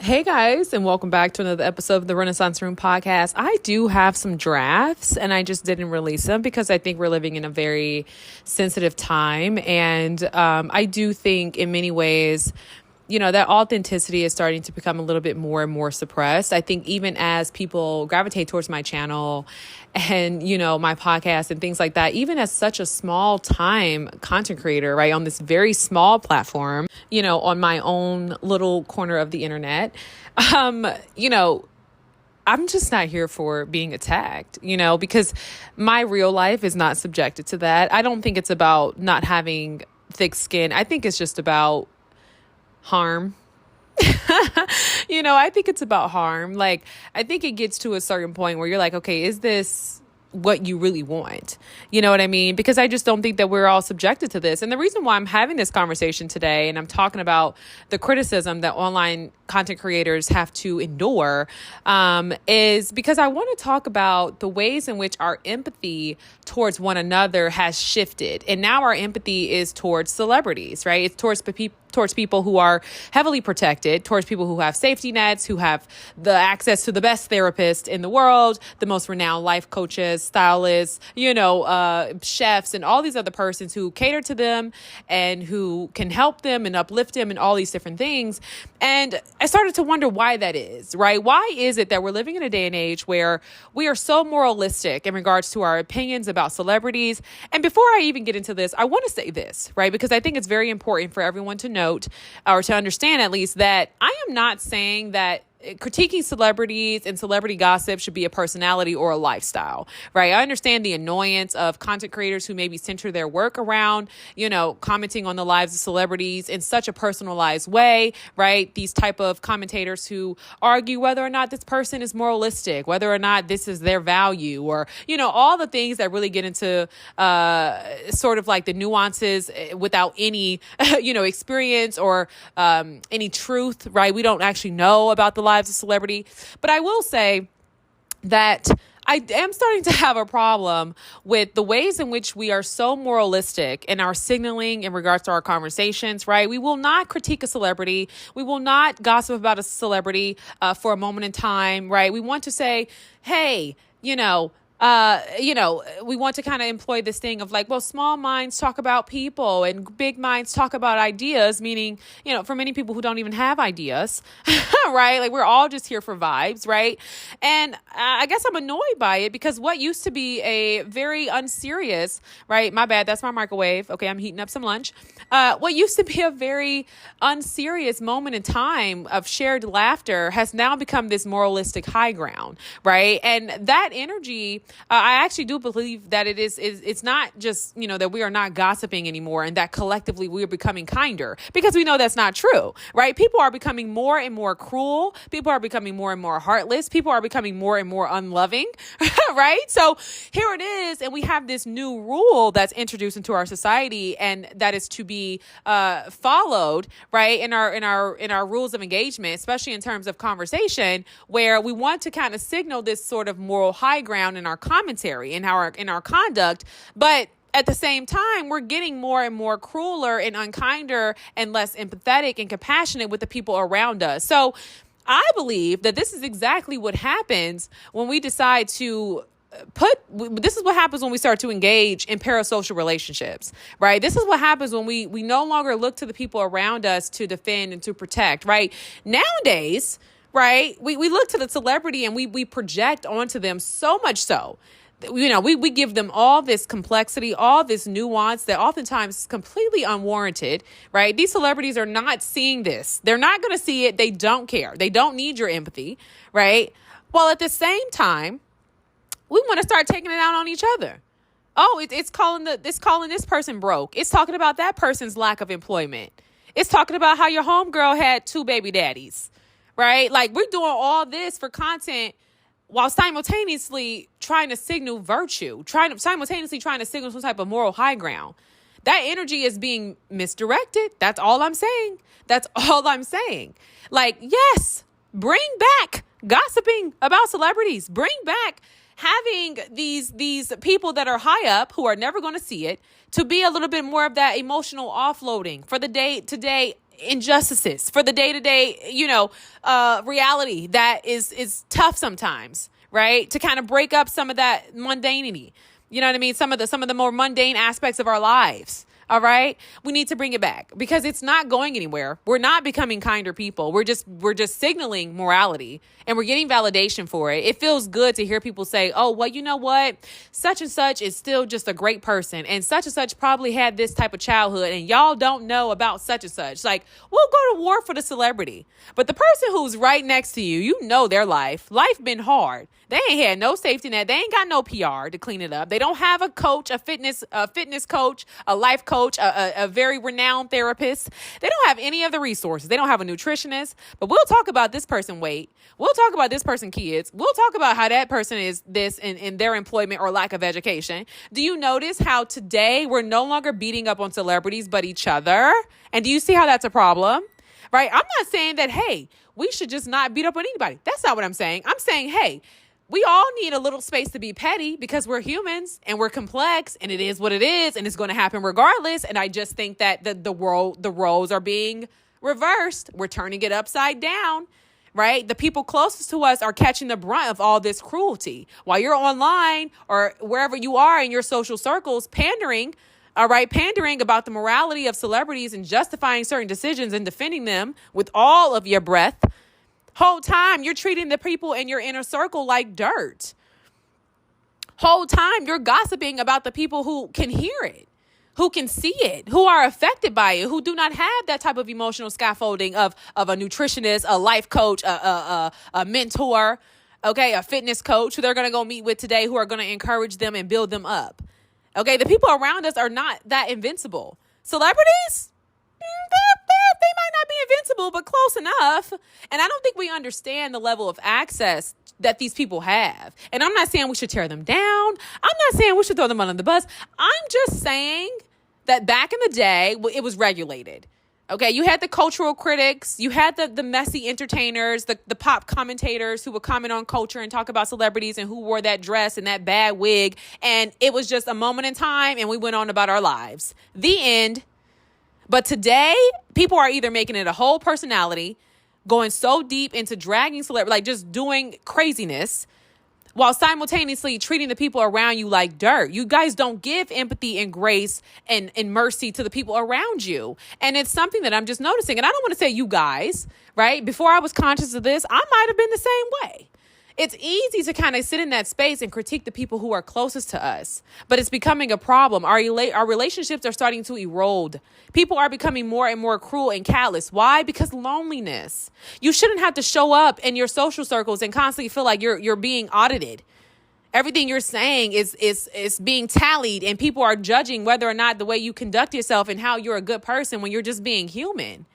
Hey guys, and welcome back to another episode of the Renaissance Room podcast. I do have some drafts and I just didn't release them because I think we're living in a very sensitive time. And I do think in many ways, that authenticity is starting to become a little bit more and more suppressed. I think even as people gravitate towards my channel and, my podcast and things like that, even as such a small time content creator, right, on this very small platform, on my own little corner of the internet, I'm just not here for being attacked, because my real life is not subjected to that. I don't think it's about not having thick skin. I think it's just about harm. I think it's about harm. Like, I think it gets to a certain point where you're like, okay, is this what you really want? You know what I mean? Because I just don't think that we're all subjected to this. And the reason why I'm having this conversation today and I'm talking about the criticism that online content creators have to endure is because I want to talk about the ways in which our empathy towards one another has shifted. And now our empathy is towards celebrities, right? It's towards people who are heavily protected, towards people who have safety nets, who have the access to the best therapist in the world, the most renowned life coaches, stylists, chefs, and all these other persons who cater to them and who can help them and uplift them and all these different things. And I started to wonder why that is, right? Why is it that we're living in a day and age where we are so moralistic in regards to our opinions about celebrities? And before I even get into this, I want to say this, right? Because I think it's very important for everyone to note or to understand at least that I am not saying that critiquing celebrities and celebrity gossip should be a personality or a lifestyle, right? I understand the annoyance of content creators who maybe center their work around, commenting on the lives of celebrities in such a personalized way, right? These type of commentators who argue whether or not this person is moralistic, whether or not this is their value, or, all the things that really get into sort of like the nuances without any, experience or any truth, right? We don't actually know about the lives of celebrity. But I will say that I am starting to have a problem with the ways in which we are so moralistic in our signaling in regards to our conversations, right? We will not critique a celebrity. We will not gossip about a celebrity for a moment in time, right? We want to say, hey, we want to kind of employ this thing of like, well, small minds talk about people and big minds talk about ideas, meaning, for many people who don't even have ideas, right? Like, we're all just here for vibes, right? And I guess I'm annoyed by it because what used to be a very unserious, right? My bad. That's my microwave. Okay. I'm heating up some lunch. What used to be a very unserious moment in time of shared laughter has now become this moralistic high ground, right? And that energy, I actually do believe that it's not just, that we are not gossiping anymore and that collectively we are becoming kinder, because we know that's not true, right? People are becoming more and more cruel. People are becoming more and more heartless. People are becoming more and more unloving, right? So here it is. And we have this new rule that's introduced into our society, and that is to be followed, right? In our rules of engagement, especially in terms of conversation, where we want to kind of signal this sort of moral high ground in our commentary, in our conduct, but at the same time, we're getting more and more crueler and unkinder and less empathetic and compassionate with the people around us. So I believe that this is exactly what happens when we decide to this is what happens when we start to engage in parasocial relationships, right? This is what happens when we no longer look to the people around us to defend and to protect, right? Nowadays, right, we look to the celebrity and we project onto them so much so. We give them all this complexity, all this nuance that oftentimes is completely unwarranted, right? These celebrities are not seeing this. They're not going to see it. They don't care. They don't need your empathy, right? While at the same time, we want to start taking it out on each other. Oh, it's calling this person broke. It's talking about that person's lack of employment. It's talking about how your homegirl had 2 baby daddies, right? Like, we're doing all this for content while simultaneously trying to signal virtue, simultaneously trying to signal some type of moral high ground. That energy is being misdirected. That's all I'm saying. Like, yes, bring back gossiping about celebrities. Bring back having these people that are high up who are never going to see it to be a little bit more of that emotional offloading for the day-to-day injustices, for the day-to-day, reality that is tough sometimes, right? To kind of break up some of that mundanity. You know what I mean? Some of the more mundane aspects of our lives. All right. We need to bring it back because it's not going anywhere. We're not becoming kinder people. We're just signaling morality and we're getting validation for it. It feels good to hear people say, oh, well, you know what? Such and such is still just a great person. And such probably had this type of childhood and y'all don't know about such and such. Like, we'll go to war for the celebrity. But the person who's right next to you, you know their life. Life been hard. They ain't had no safety net. They ain't got no PR to clean it up. They don't have a coach, a fitness coach, a life coach, a very renowned therapist. They don't have any of the resources. They don't have a nutritionist. But we'll talk about this person weight. We'll talk about this person kids. We'll talk about how that person is this in their employment or lack of education. Do you notice how today we're no longer beating up on celebrities but each other? And do you see how that's a problem? Right? I'm not saying that, hey, we should just not beat up on anybody. That's not what I'm saying. I'm saying, hey, we all need a little space to be petty because we're humans and we're complex and it is what it is and it's going to happen regardless. And I just think that the roles are being reversed. We're turning it upside down, right? The people closest to us are catching the brunt of all this cruelty while you're online or wherever you are in your social circles pandering about the morality of celebrities and justifying certain decisions and defending them with all of your breath. Whole time you're treating the people in your inner circle like dirt. Whole time you're gossiping about the people who can hear it, who can see it, who are affected by it, who do not have that type of emotional scaffolding of a nutritionist, a life coach, a mentor, okay, a fitness coach who they're going to go meet with today, who are going to encourage them and build them up. Okay, the people around us are not that invincible. Celebrities? They might not be invincible, but close enough. And I don't think we understand the level of access that these people have. And I'm not saying we should tear them down. I'm not saying we should throw them under the bus. I'm just saying that back in the day, it was regulated. Okay, you had the cultural critics, you had the messy entertainers, the pop commentators who would comment on culture and talk about celebrities and who wore that dress and that bad wig. And it was just a moment in time and we went on about our lives. The end. But today, people are either making it a whole personality, going so deep into dragging celebrity, like just doing craziness, while simultaneously treating the people around you like dirt. You guys don't give empathy and grace and mercy to the people around you. And it's something that I'm just noticing. And I don't want to say you guys, right? Before I was conscious of this, I might have been the same way. It's easy to kind of sit in that space and critique the people who are closest to us, but it's becoming a problem. Our relationships are starting to erode. People are becoming more and more cruel and callous. Why? Because loneliness. You shouldn't have to show up in your social circles and constantly feel like you're being audited. Everything you're saying is being tallied and people are judging whether or not the way you conduct yourself and how you're a good person when you're just being human.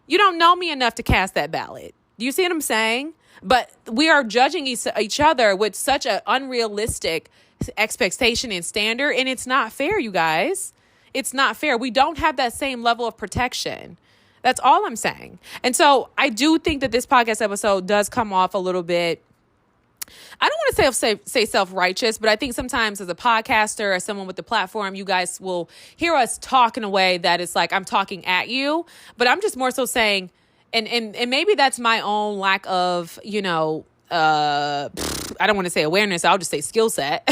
You don't know me enough to cast that ballot. Do you see what I'm saying? But we are judging each other with such an unrealistic expectation and standard. And it's not fair, you guys. It's not fair. We don't have that same level of protection. That's all I'm saying. And so I do think that this podcast episode does come off a little bit, I don't want to say self-righteous, but I think sometimes as a podcaster or someone with the platform, you guys will hear us talk in a way that it's like I'm talking at you. But I'm just more so saying, and maybe that's my own lack of, I don't want to say awareness. I'll just say skill set,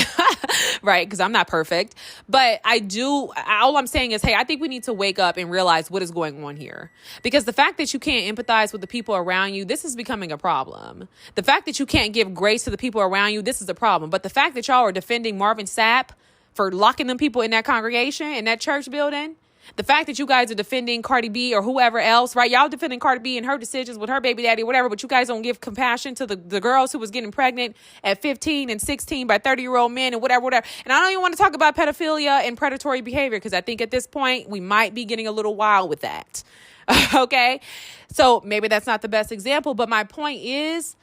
right? Because I'm not perfect. But all I'm saying is, hey, I think we need to wake up and realize what is going on here. Because the fact that you can't empathize with the people around you, this is becoming a problem. The fact that you can't give grace to the people around you, this is a problem. But the fact that y'all are defending Marvin Sapp for locking them people in that congregation, in that church building, the fact that you guys are defending Cardi B or whoever else, right? Y'all defending Cardi B and her decisions with her baby daddy or whatever, but you guys don't give compassion to the girls who was getting pregnant at 15 and 16 by 30-year-old men and whatever. And I don't even want to talk about pedophilia and predatory behavior because I think at this point we might be getting a little wild with that. Okay? So maybe that's not the best example, but my point is,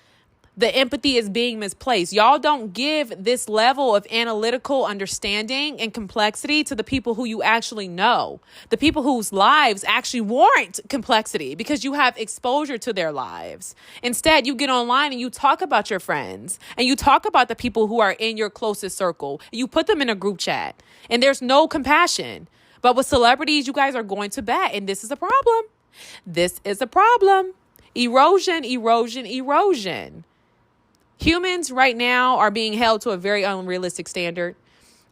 the empathy is being misplaced. Y'all don't give this level of analytical understanding and complexity to the people who you actually know. The people whose lives actually warrant complexity because you have exposure to their lives. Instead, you get online and you talk about your friends and you talk about the people who are in your closest circle. You put them in a group chat and there's no compassion. But with celebrities, you guys are going to bat, and this is a problem. This is a problem. Erosion, erosion, erosion. Humans right now are being held to a very unrealistic standard.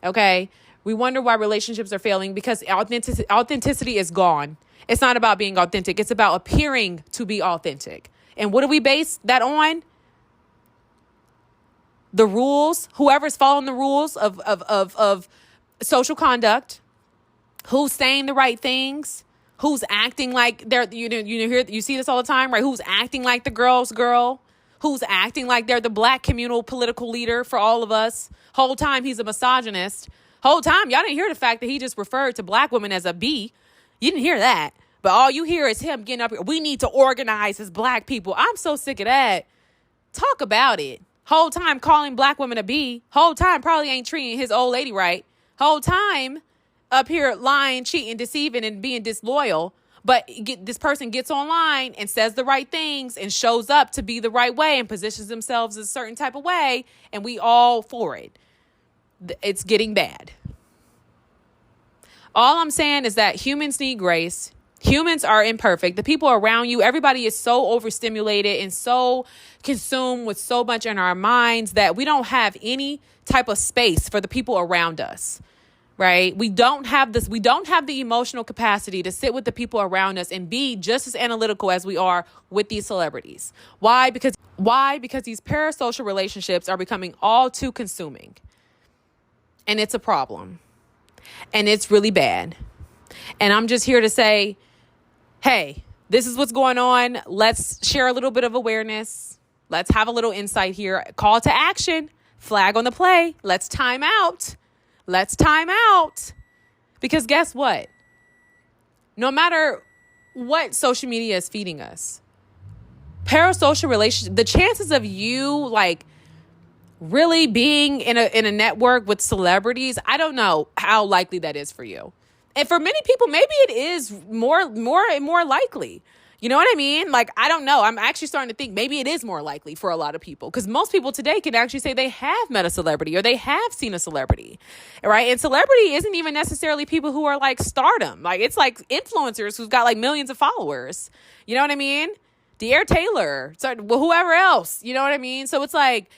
Okay? We wonder why relationships are failing because authenticity is gone. It's not about being authentic. It's about appearing to be authentic. And what do we base that on? The rules. Whoever's following the rules of social conduct. Who's saying the right things. Who's acting like they're, you see this all the time, right? Who's acting like the girl's girl? Who's acting like they're the black communal political leader for all of us? Whole time he's a misogynist. Whole time y'all didn't hear the fact that he just referred to black women as a B. You didn't hear that. But all you hear is him getting up here. We need to organize as black people. I'm so sick of that. Talk about it. Whole time calling black women a B. Whole time probably ain't treating his old lady right. Whole time up here lying, cheating, deceiving, and being disloyal. But this person gets online and says the right things and shows up to be the right way and positions themselves a certain type of way. And we all for it. It's getting bad. All I'm saying is that humans need grace. Humans are imperfect. The people around you, everybody is so overstimulated and so consumed with so much in our minds that we don't have any type of space for the people around us. Right? We don't have this. We don't have the emotional capacity to sit with the people around us and be just as analytical as we are with these celebrities. Why? Because these parasocial relationships are becoming all too consuming. And it's a problem. And it's really bad. And I'm just here to say, hey, this is what's going on. Let's share a little bit of awareness. Let's have a little insight here. Call to action. Flag on the play. Let's time out. Let's time out. Because guess what? No matter what social media is feeding us, parasocial relationships, the chances of you like really being in a network with celebrities, I don't know how likely that is for you. And for many people, maybe it is more likely. You know what I mean? Like, I don't know. I'm actually starting to think maybe it is more likely for a lot of people because most people today can actually say they have met a celebrity or they have seen a celebrity, right? And celebrity isn't even necessarily people who are like stardom. Like, it's like influencers who've got like millions of followers. You know what I mean? De'Aaron Taylor, whoever else. You know what I mean? So it's like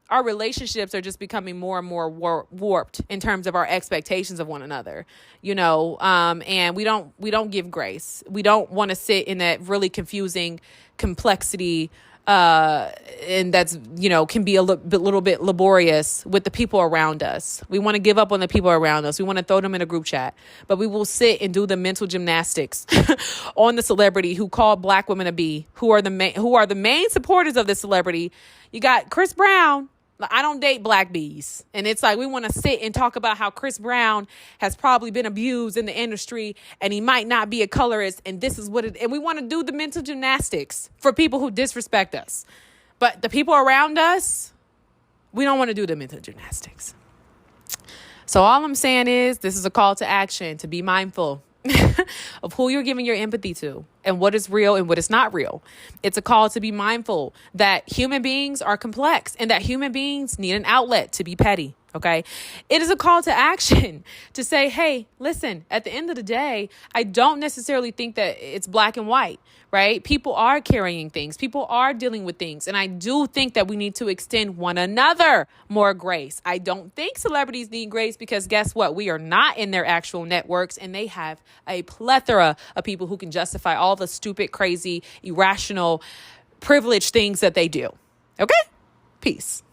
our relationships are just becoming more and more warped in terms of our expectations of one another, and we don't give grace. We don't want to sit in that really confusing complexity, and that's, can be a little bit laborious with the people around us. We want to give up on the people around us. We want to throw them in a group chat, but we will sit and do the mental gymnastics on the celebrity who called black women a B, who are the main supporters of this celebrity. You got Chris Brown. I don't date black bees. And it's like we want to sit and talk about how Chris Brown has probably been abused in the industry and he might not be a colorist. And this is and we want to do the mental gymnastics for people who disrespect us. But the people around us, we don't want to do the mental gymnastics. So all I'm saying is this is a call to action to be mindful of who you're giving your empathy to and what is real and what is not real. It's a call to be mindful that human beings are complex and that human beings need an outlet to be petty. Okay. It is a call to action to say, hey, listen, at the end of the day, I don't necessarily think that it's black and white, right? People are carrying things. People are dealing with things. And I do think that we need to extend one another more grace. I don't think celebrities need grace because guess what? We are not in their actual networks and they have a plethora of people who can justify all the stupid, crazy, irrational, privileged things that they do. Okay? Peace.